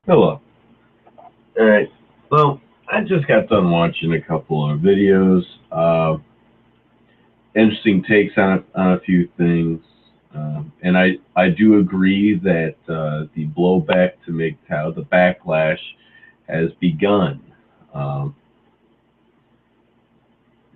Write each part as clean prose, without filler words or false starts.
Hello. Alright. Well, I just got done watching a couple of videos. Interesting takes on a few things. And I do agree that the blowback to MGTOW, the backlash, has begun. Um,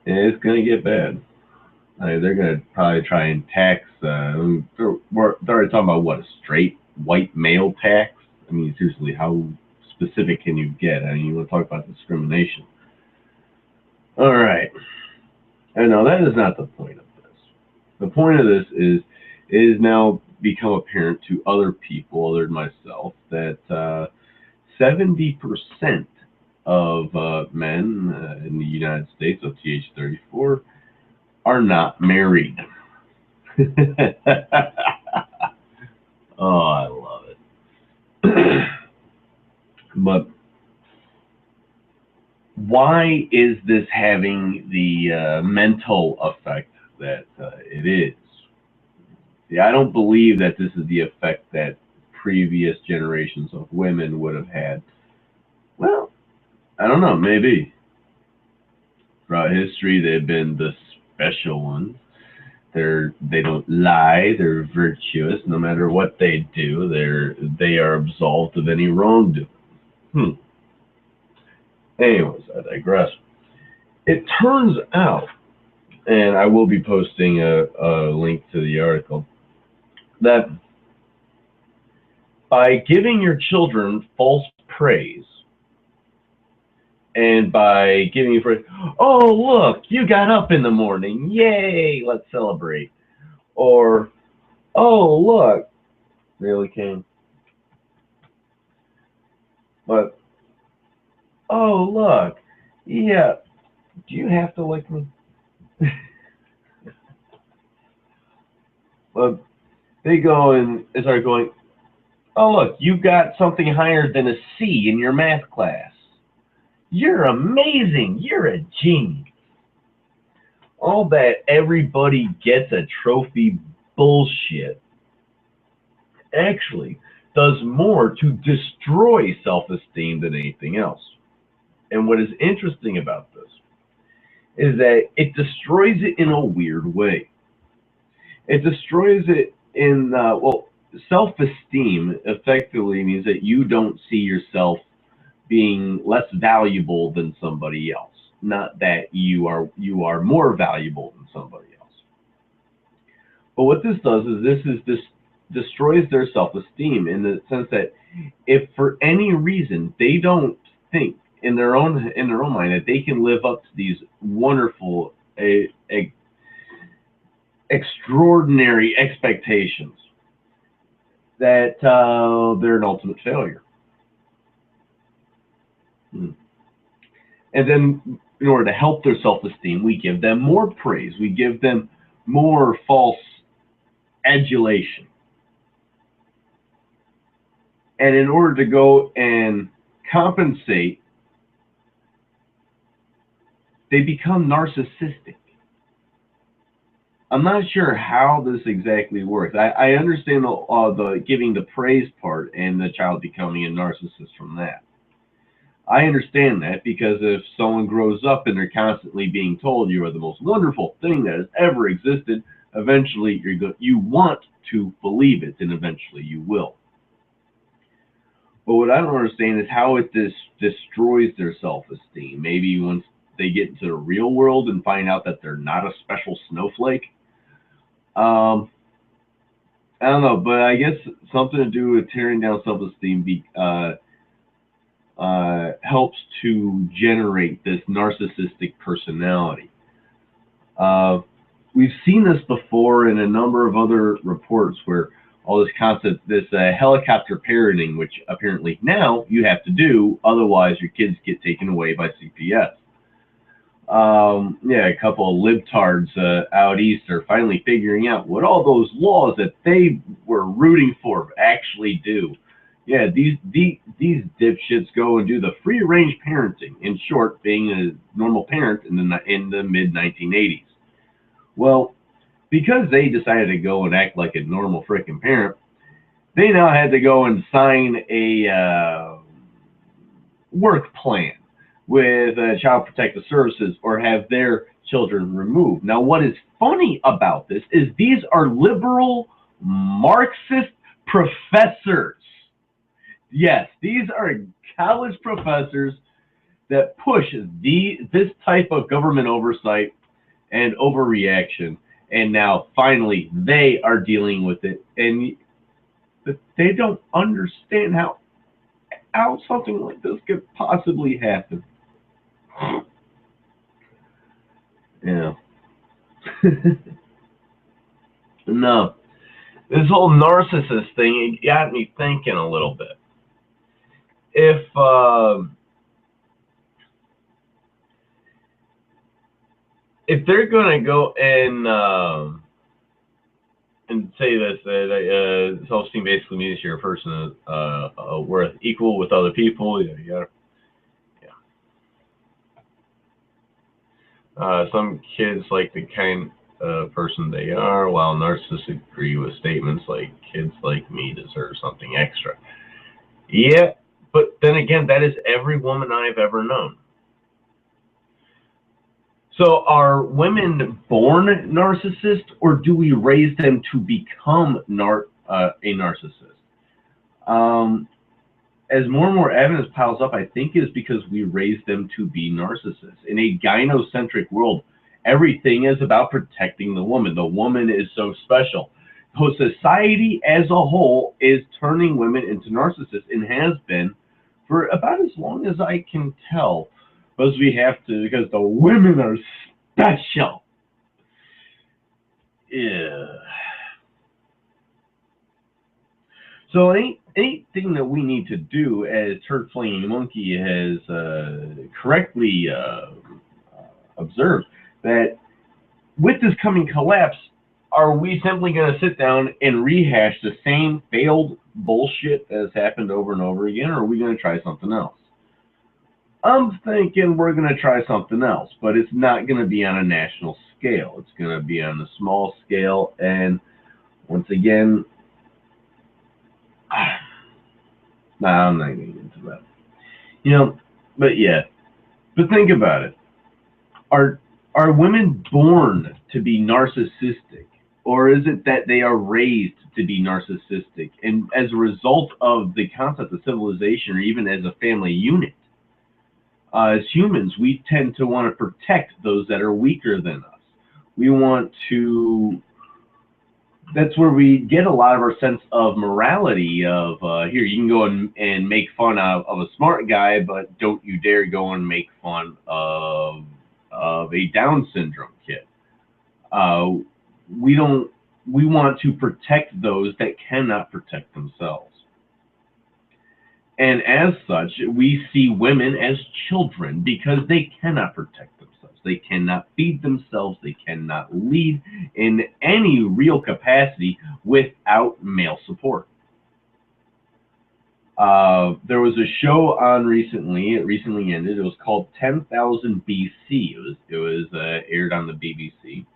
and it's going to get bad. They're going to probably try and tax. They're already talking about what, a straight white male tax? I mean, seriously, how specific can you get? I mean, you want to talk about discrimination. All right. I know that is not the point of this. The point of this is it has now become apparent to other people other than myself that 70% of men in the United States of TH34 are not married. Oh, I love it. But why is this having the mental effect that it is? See, I don't believe that this is the effect that previous generations of women would have had. Well, I don't know, maybe. Throughout history, they've been the special ones. They don't lie. They're virtuous. No matter what they do, they are absolved of any wrongdoing. Anyways, I digress. It turns out, and I will be posting a link to the article, that by giving your children false praise, and by giving you praise, oh, look, you got up in the morning, yay, let's celebrate. Or, oh, look, really came. But, oh, look, yeah, do you have to like me? Well, they go and start going, oh, look, you got something higher than a C in your math class. You're amazing. You're a genius. All that everybody gets a trophy bullshit actually does more to destroy self-esteem than anything else. And what is interesting about this is that it destroys it in a weird way. It destroys it in, well, self-esteem effectively means that you don't see yourself being less valuable than somebody else, not that you are more valuable than somebody else. But what this does is this destroys their self-esteem in the sense that if for any reason they don't think in their own mind that they can live up to these wonderful, extraordinary expectations, that they're an ultimate failure. And then in order to help their self-esteem, we give them more praise. We give them more false adulation. And in order to go and compensate, they become narcissistic. I'm not sure how this exactly works. I understand the giving the praise part and the child becoming a narcissist from that. I understand that because if someone grows up and they're constantly being told you are the most wonderful thing that has ever existed, eventually you want to believe it, and eventually you will. But what I don't understand is how it destroys their self-esteem. Maybe once they get into the real world and find out that they're not a special snowflake. I don't know, but I guess something to do with tearing down self-esteem helps to generate this narcissistic personality. We've seen this before in a number of other reports where all this concept, this helicopter parenting, which apparently now you have to do, otherwise your kids get taken away by CPS. Yeah, a couple of libtards out east are finally figuring out what all those laws that they were rooting for actually do. Yeah, these dipshits go and do the free-range parenting. In short, being a normal parent in the mid-1980s. Well, because they decided to go and act like a normal freaking parent, they now had to go and sign a work plan with Child Protective Services or have their children removed. Now, what is funny about this is these are liberal Marxist professors. Yes, these are college professors that push this type of government oversight and overreaction, and now finally they are dealing with it, and they don't understand how something like this could possibly happen. Yeah. No, this whole narcissist thing, it got me thinking a little bit. If they're gonna go and say this, that self-esteem basically means you're a person worth equal with other people. Yeah. Some kids like the kind of person they are, while narcissists agree with statements like "kids like me deserve something extra." Yeah, but then again, that is every woman I've ever known. So are women born narcissists, or do we raise them to become a narcissist? As more and more evidence piles up, I think it's because we raise them to be narcissists. In a gynocentric world, everything is about protecting the woman. The woman is so special. So society as a whole is turning women into narcissists and has been for about as long as I can tell. Because we have to, because the women are special. Yeah. So anything that we need to do, as Turd Flinging Monkey has correctly observed, that with this coming collapse, are we simply going to sit down and rehash the same failed bullshit that has happened over and over again, or are we going to try something else? I'm thinking we're going to try something else, but it's not going to be on a national scale. It's going to be on a small scale, and once again, nah, I'm not getting into that. But yeah. But think about it. Are women born to be narcissistic, or is it that they are raised to be narcissistic, and as a result of the concept of civilization, or even as a family unit, as humans, we tend to want to protect those that are weaker than us. We want to. That's where we get a lot of our sense of morality of, here, you can go and make fun of a smart guy, but don't you dare go and make fun of a Down syndrome kid. We want to protect those that cannot protect themselves. And as such, we see women as children because they cannot protect themselves. They cannot feed themselves. They cannot lead in any real capacity without male support. There was a show on recently. It recently ended. It was called 10,000 BC. It was aired on the BBC,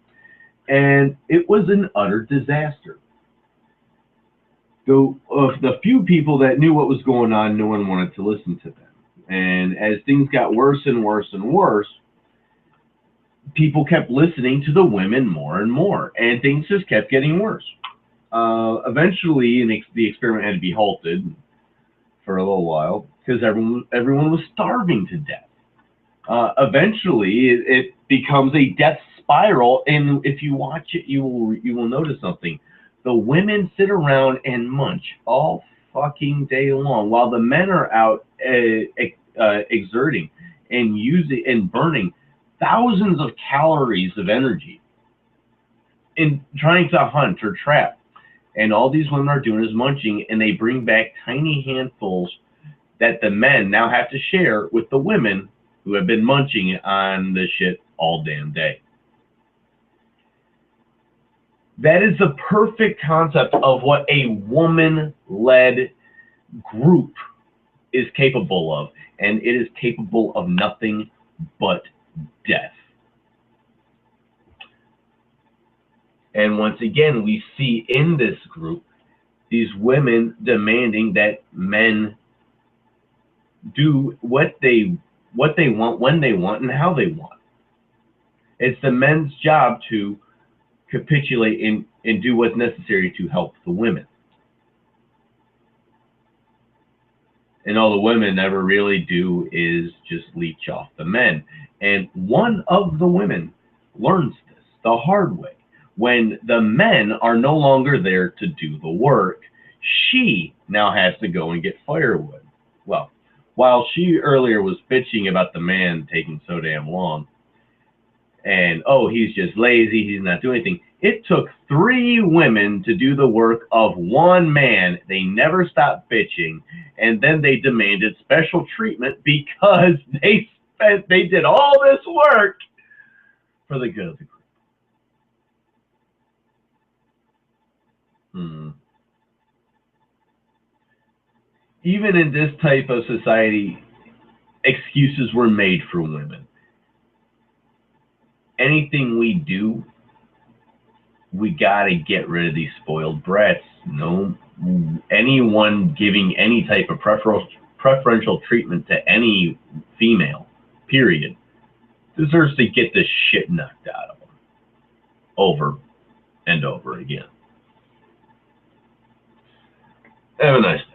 and it was an utter disaster. Of the few people that knew what was going on, no one wanted to listen to them. And as things got worse and worse and worse, people kept listening to the women more and more, and things just kept getting worse. Eventually, the experiment had to be halted for a little while because everyone was starving to death. Eventually, it becomes a death spiral, and if you watch it, you will notice something. The women sit around and munch all fucking day long, while the men are out exerting and using and burning thousands of calories of energy in trying to hunt or trap. And all these women are doing is munching, and they bring back tiny handfuls that the men now have to share with the women who have been munching on the shit all damn day. That is the perfect concept of what a woman-led group is capable of, and it is capable of nothing but death. And once again, we see in this group these women demanding that men do what they want, when they want, and how they want. It's the men's job to capitulate and do what's necessary to help the women. And all the women ever really do is just leech off the men. And one of the women learns this the hard way. When the men are no longer there to do the work, she now has to go and get firewood. Well, while she earlier was bitching about the man taking so damn long, and oh, he's just lazy, he's not doing anything, it took 3 women to do the work of 1 man. They never stopped bitching, and then they demanded special treatment because they did all this work for the good of the group. Even in this type of society, excuses were made for women. Anything we do, we gotta get rid of these spoiled brats. No, anyone giving any type of preferential treatment to any female, period, deserves to get this shit knocked out of them over and over again. Have a nice day.